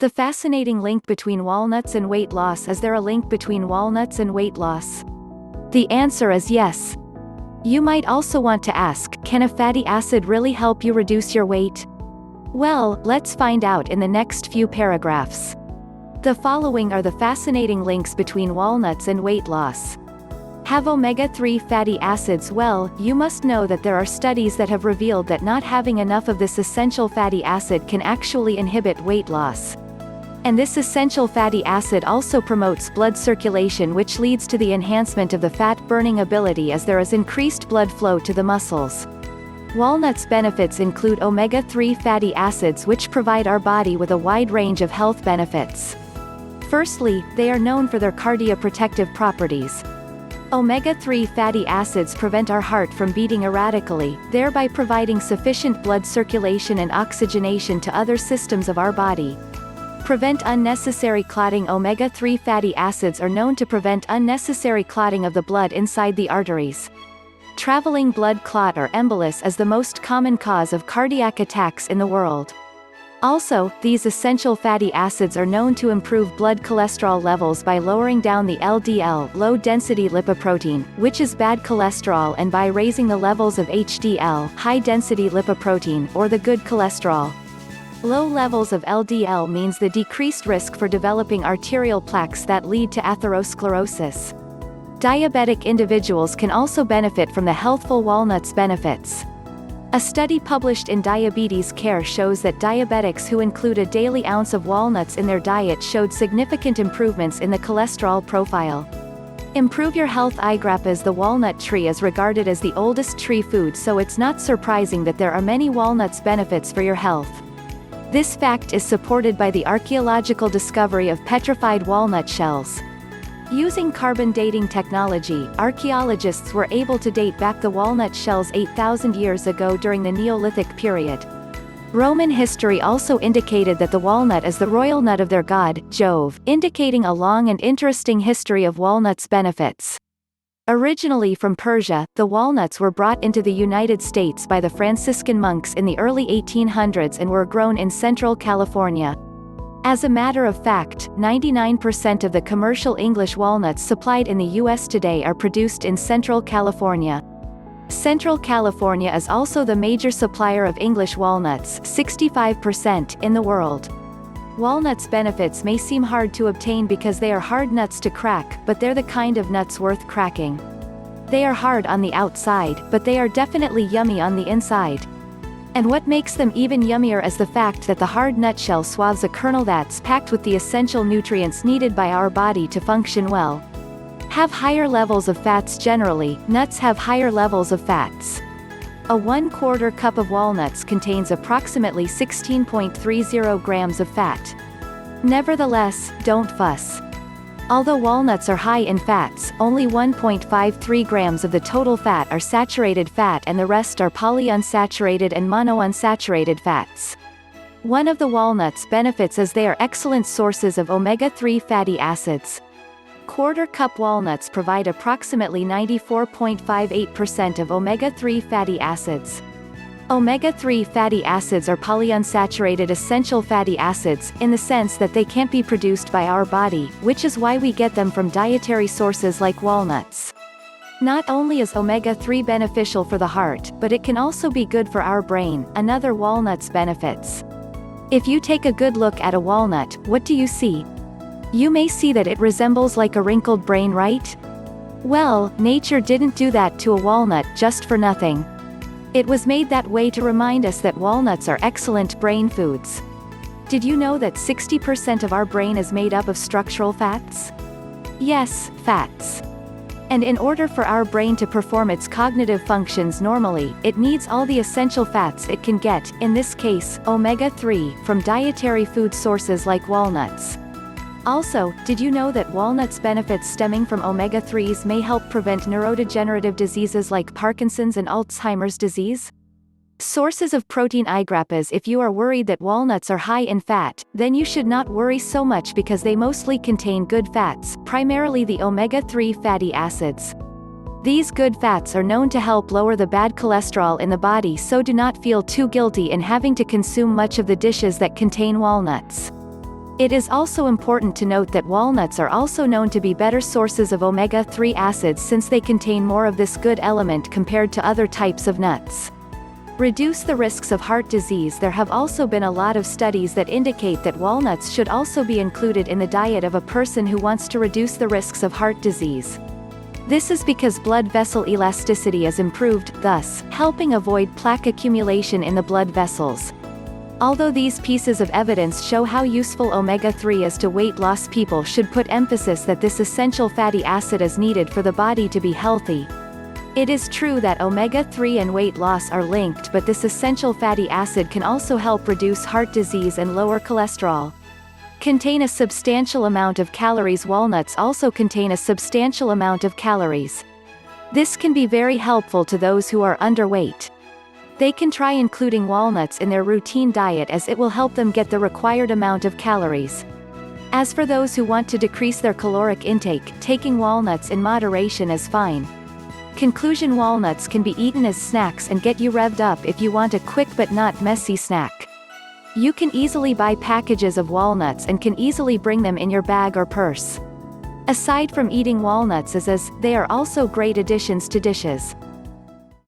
The fascinating link between walnuts and weight loss. Is there a link between walnuts and weight loss? The answer is yes. You might also want to ask, can a fatty acid really help you reduce your weight? Well, let's find out in the next few paragraphs. The following are the fascinating links between walnuts and weight loss. Have omega-3 fatty acids? Well, you must know that there are studies that have revealed that not having enough of this essential fatty acid can actually inhibit weight loss. And this essential fatty acid also promotes blood circulation, which leads to the enhancement of the fat-burning ability as there is increased blood flow to the muscles. Walnuts' benefits include omega-3 fatty acids, which provide our body with a wide range of health benefits. Firstly, they are known for their cardioprotective properties. Omega-3 fatty acids prevent our heart from beating erratically, thereby providing sufficient blood circulation and oxygenation to other systems of our body. Prevent unnecessary clotting. Omega-3 fatty acids are known to prevent unnecessary clotting of the blood inside the arteries. Traveling blood clot or embolus is the most common cause of cardiac attacks in the world. Also, these essential fatty acids are known to improve blood cholesterol levels by lowering down the LDL, low-density lipoprotein, which is bad cholesterol, and by raising the levels of HDL, high-density lipoprotein, or the good cholesterol. Low levels of LDL means the decreased risk for developing arterial plaques that lead to atherosclerosis. Diabetic individuals can also benefit from the healthful walnuts' benefits. A study published in Diabetes Care shows that diabetics who include a daily ounce of walnuts in their diet showed significant improvements in the cholesterol profile. Improve your health. Igrappas. The walnut tree is regarded as the oldest tree food, so it's not surprising that there are many walnuts' benefits for your health. This fact is supported by the archaeological discovery of petrified walnut shells. Using carbon dating technology, archaeologists were able to date back the walnut shells 8,000 years ago during the Neolithic period. Roman history also indicated that the walnut is the royal nut of their god, Jove, indicating a long and interesting history of walnuts' benefits. Originally from Persia, the walnuts were brought into the United States by the Franciscan monks in the early 1800s and were grown in Central California. As a matter of fact, 99% of the commercial English walnuts supplied in the U.S. today are produced in Central California. Central California is also the major supplier of English walnuts, 65%, in the world. Walnuts' benefits may seem hard to obtain because they are hard nuts to crack, but they're the kind of nuts worth cracking. They are hard on the outside, but they are definitely yummy on the inside. And what makes them even yummier is the fact that the hard nutshell swathes a kernel that's packed with the essential nutrients needed by our body to function well. Have higher levels of fats. Generally, nuts have higher levels of fats. A 1/4 cup of walnuts contains approximately 16.30 grams of fat. Nevertheless, don't fuss. Although walnuts are high in fats, only 1.53 grams of the total fat are saturated fat and the rest are polyunsaturated and monounsaturated fats. One of the walnuts' benefits is they are excellent sources of omega-3 fatty acids. 1/4 cup walnuts provide approximately 94.58% of omega-3 fatty acids. Omega-3 fatty acids are polyunsaturated essential fatty acids, in the sense that they can't be produced by our body, which is why we get them from dietary sources like walnuts. Not only is omega-3 beneficial for the heart, but it can also be good for our brain. Another walnut's benefits. If you take a good look at a walnut, what do you see? You may see that it resembles like a wrinkled brain, right? Well, nature didn't do that to a walnut just for nothing. It was made that way to remind us that walnuts are excellent brain foods. Did you know that 60% of our brain is made up of structural fats? Yes, fats. And in order for our brain to perform its cognitive functions normally, it needs all the essential fats it can get, in this case, omega-3, from dietary food sources like walnuts. Also, did you know that walnuts' benefits stemming from omega-3s may help prevent neurodegenerative diseases like Parkinson's and Alzheimer's disease? Sources of protein. Igrappas. If you are worried that walnuts are high in fat, then you should not worry so much because they mostly contain good fats, primarily the omega-3 fatty acids. These good fats are known to help lower the bad cholesterol in the body, so do not feel too guilty in having to consume much of the dishes that contain walnuts. It is also important to note that walnuts are also known to be better sources of omega-3 acids since they contain more of this good element compared to other types of nuts. Reduce the risks of heart disease. There have also been a lot of studies that indicate that walnuts should also be included in the diet of a person who wants to reduce the risks of heart disease. This is because blood vessel elasticity is improved, thus, helping avoid plaque accumulation in the blood vessels. Although these pieces of evidence show how useful omega-3 is to weight loss, people should put emphasis that this essential fatty acid is needed for the body to be healthy. It is true that omega-3 and weight loss are linked, but this essential fatty acid can also help reduce heart disease and lower cholesterol. Contain a substantial amount of calories. Walnuts also contain a substantial amount of calories. This can be very helpful to those who are underweight. They can try including walnuts in their routine diet as it will help them get the required amount of calories. As for those who want to decrease their caloric intake, taking walnuts in moderation is fine. Conclusion: walnuts can be eaten as snacks and get you revved up if you want a quick but not messy snack. You can easily buy packages of walnuts and can easily bring them in your bag or purse. Aside from eating walnuts as is, they are also great additions to dishes.